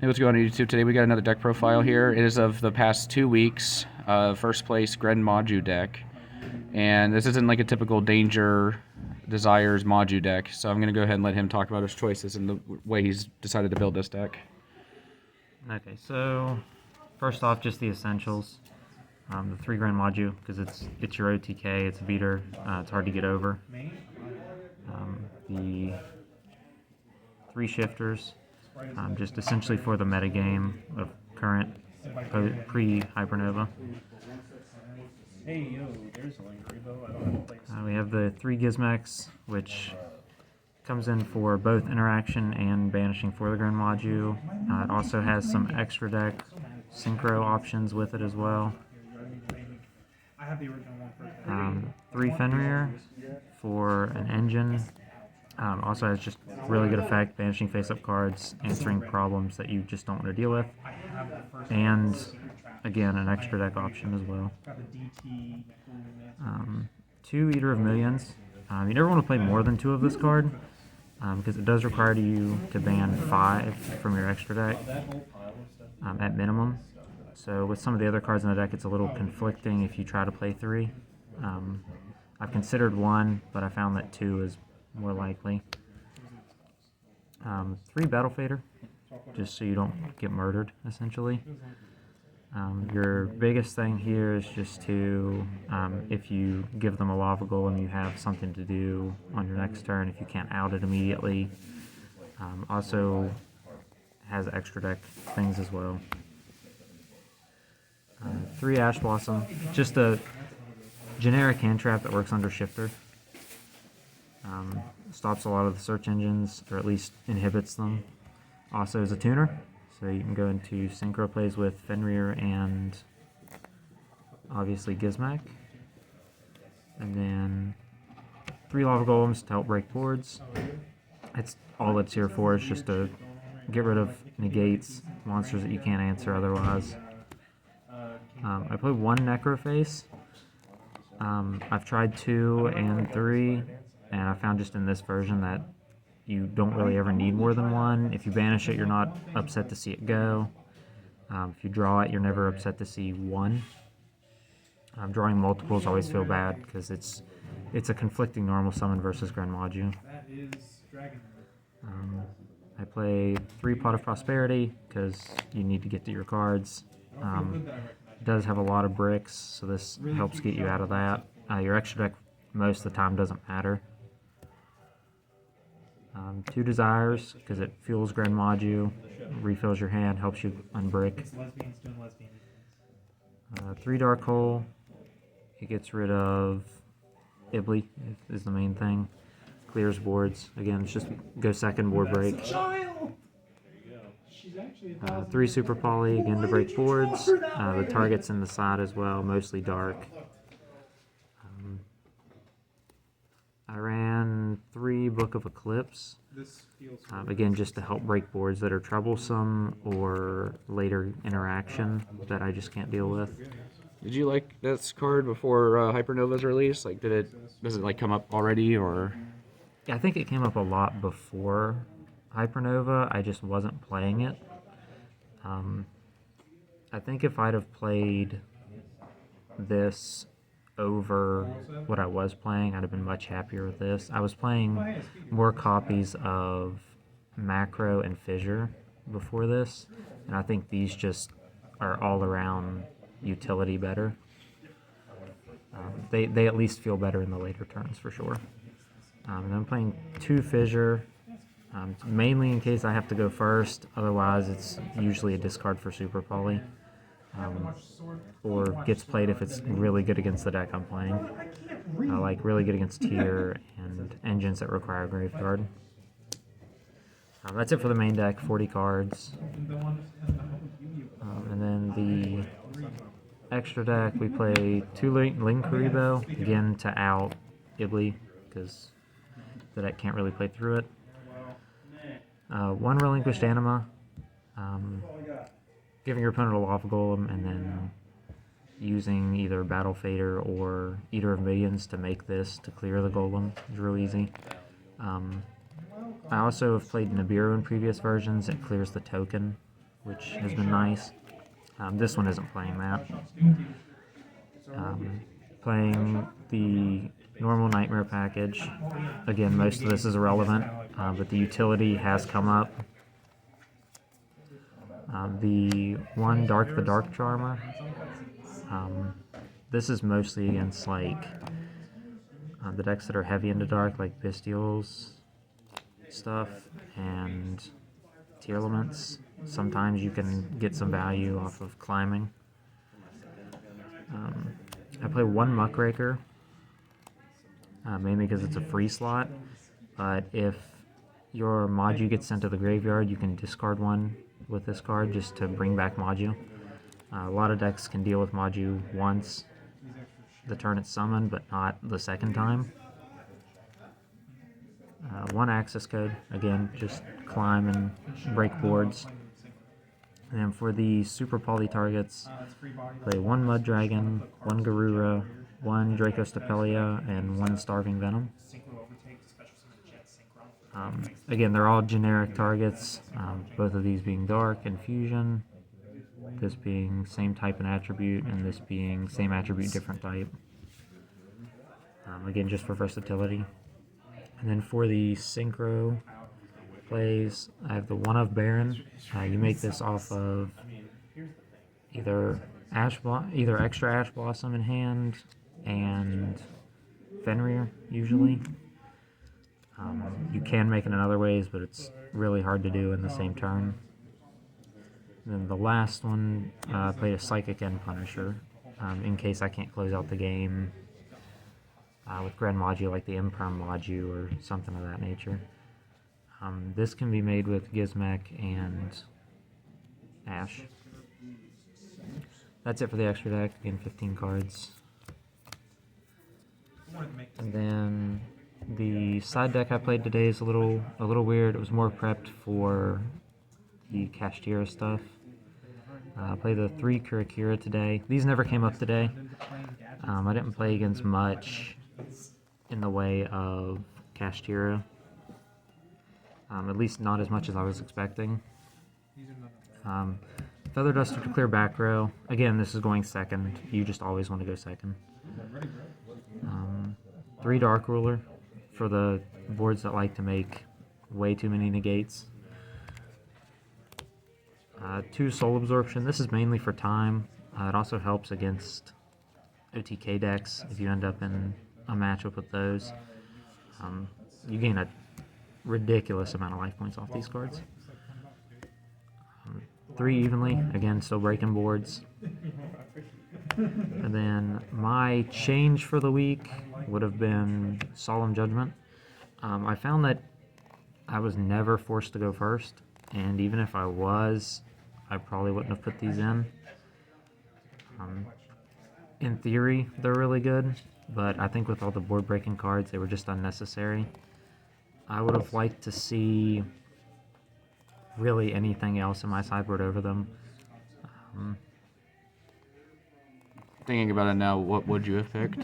Hey, what's going on YouTube? Today we got another deck profile here. It is of the past 2 weeks. First place, Maju deck. And this isn't like a typical Danger Desires Maju deck, so I'm going to go ahead and let him talk about his choices and the way he's decided to build this deck. Okay, so first off, just the essentials. The 3 Grand Maju, because it's your OTK, it's a beater, it's hard to get over. The 3 shifters, just essentially for the metagame of current pre-Hypernova. We have the 3 Gizmecs, which comes in for both interaction and banishing for the Grand Maju. It also has some extra deck synchro options with it as well. 3 Fenrir for an engine. Also has just really good effect, banishing face-up cards, answering problems that you just don't want to deal with. And, again, an extra deck option as well. 2 Eater of Millions. You never want to play more than 2 of this card, because it does require you to ban 5 from your extra deck at minimum. So with some of the other cards in the deck, it's a little conflicting if you try to play 3. I've considered 1, but I found that 2 is more likely. 3 Battle Fader, just so you don't get murdered, essentially. Your biggest thing here is just to, if you give them a Lava Golem, you have something to do on your next turn if you can't out it immediately. Also has extra deck things as well. 3 Ash Blossom, just a generic hand trap that works under Shifter. Stops a lot of the search engines, or at least inhibits them. Also is a tuner, so you can go into synchro plays with Fenrir and obviously Gizmek. And then 3 Lava Golems to help break boards. It's all it's here for, is just to get rid of negates, monsters that you can't answer otherwise. I played 1 Necroface. I've tried 2 and 3, and I found just in this version that you don't really ever need more than 1. If you banish it, you're not upset to see it go. If you draw it, you're never upset to see 1. Drawing multiples always feel bad, because it's a conflicting normal summon versus Grand Maju. I play 3 Pot of Prosperity, because you need to get to your cards. It does have a lot of bricks, so this helps get you out of that. Your extra deck most of the time doesn't matter. 2 Desires, because it fuels Grand Maju, refills your hand, helps you unbrick. 3 Dark Hole, it gets rid of Ibly, is the main thing. Clears boards. Again, it's just go second, board break. 3 Super Poly, again to break boards. The target's in the side as well, mostly dark. I ran 3 Book of Eclipse, again just to help break boards that are troublesome or later interaction that I just can't deal with. Did you like this card before Hypernova's release? Like, does it like come up already, or? Yeah, I think it came up a lot before Hypernova. I just wasn't playing it. I think if I'd have played this over what I was playing, I'd have been much happier with this. I was playing more copies of Macro and Fissure before this, and I think these just are all around utility better. They at least feel better in the later turns for sure. And I'm playing 2 Fissure, mainly in case I have to go first. Otherwise, it's usually a discard for Super Poly, or gets played if it's really good against the deck I'm playing. Like really good against tier and engines that require a graveyard. That's it for the main deck, 40 cards. And then the extra deck, we play 2 Link Karibo, again to out Ibly, because the deck can't really play through it. 1 Relinquished Anima, giving your opponent a Lava Golem, and then using either Battle Fader or Eater of Millions to make this to clear the Golem is real easy. I also have played Nibiru in previous versions. It clears the token which has been nice. This one isn't playing that. Playing the normal Nightmare package. Again, most of this is irrelevant, but the utility has come up. The one Dark the Dark Charmer. This is mostly against like the decks that are heavy into dark, like Bestials stuff and Tearlaments. Sometimes you can get some value off of climbing. I play one Muckraker, mainly because it's a free slot, but if your Maju gets sent to the graveyard, you can discard one with this card just to bring back Maju. A lot of decks can deal with Maju once the turn it's summoned, but not the second time. One access code, again, just climb and break boards. And for the super poly targets, play one Mud Dragon, one Garura, one Dracostapelia, and one Starving Venom. Again, they're all generic targets, both of these being Dark and Fusion, this being same type and attribute, and this being same attribute, different type. Again, just for versatility. And then for the Synchro plays, I have the One of Baron. You make this off of either extra Ash Blossom in hand and Fenrir, usually. You can make it in other ways, but it's really hard to do in the same turn. And then the last one, played a Psychic End Punisher, in case I can't close out the game with Grand Maju, like the Imperm Maju or something of that nature. This can be made with Gizmek and Ash. That's it for the extra deck. Again, 15 cards. And then the side deck I played today is a little weird. It was more prepped for the Kashtira stuff. I played the 3 Kurakira today. These never came up today. I didn't play against much in the way of Kashtira. At least not as much as I was expecting. Feather Duster to clear back row. Again, this is going second. You just always want to go second. 3 Dark Ruler for the boards that like to make way too many negates. 2 Soul Absorption. This is mainly for time. It also helps against OTK decks if you end up in a matchup with those. You gain a ridiculous amount of life points off these cards. 3 Evenly, again, still breaking boards. And then my change for the week would have been Solemn Judgment. I found that I was never forced to go first, and even if I was, I probably wouldn't have put these in. In theory, they're really good, but I think with all the board breaking cards, they were just unnecessary. I would have liked to see really anything else in my sideboard over them. Thinking about it now, what would you have picked?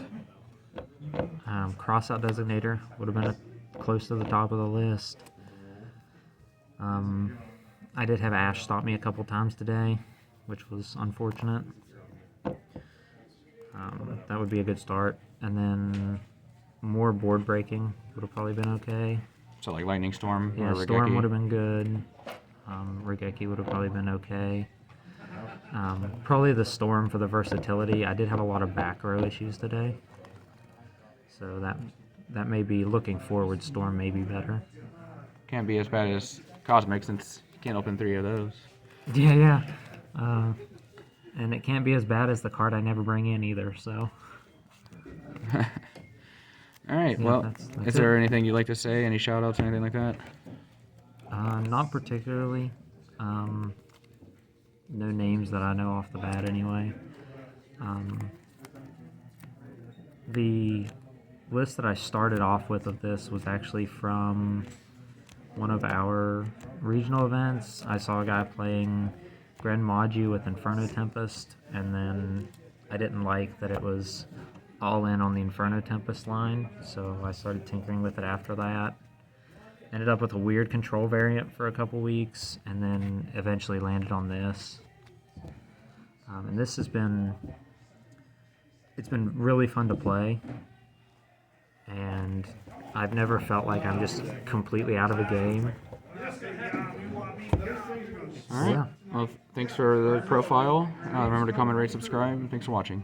Crossout Designator would have been close to the top of the list. I did have Ash stop me a couple times today, which was unfortunate. That would be a good start. And then more board breaking would have probably been okay. So like Lightning Storm Yeah, or Storm Regeki? would have been good. Regeki would have probably been okay. Probably the Storm for the versatility. I did have a lot of back row issues today. So that may be, looking forward, Storm may be better. Can't be as bad as Cosmic since you can't open 3 of those. Yeah. And it can't be as bad as the card I never bring in either, so. Alright, Yeah, well, that's is there anything you'd like to say? Any shout outs or anything like that? Not particularly. No names that I know off the bat anyway. The list that I started off with of this was actually from one of our regional events. I saw a guy playing Grand Maju with Inferno Tempest, and then I didn't like that it was all in on the Inferno Tempest line, so I started tinkering with it after that. ended up with a weird control variant for a couple weeks, and then eventually landed on this. And this has been, it's been really fun to play, and I've never felt like I'm just completely out of a game. All right. Yeah. Well, thanks for the profile. Remember to comment, rate, subscribe. Thanks for watching.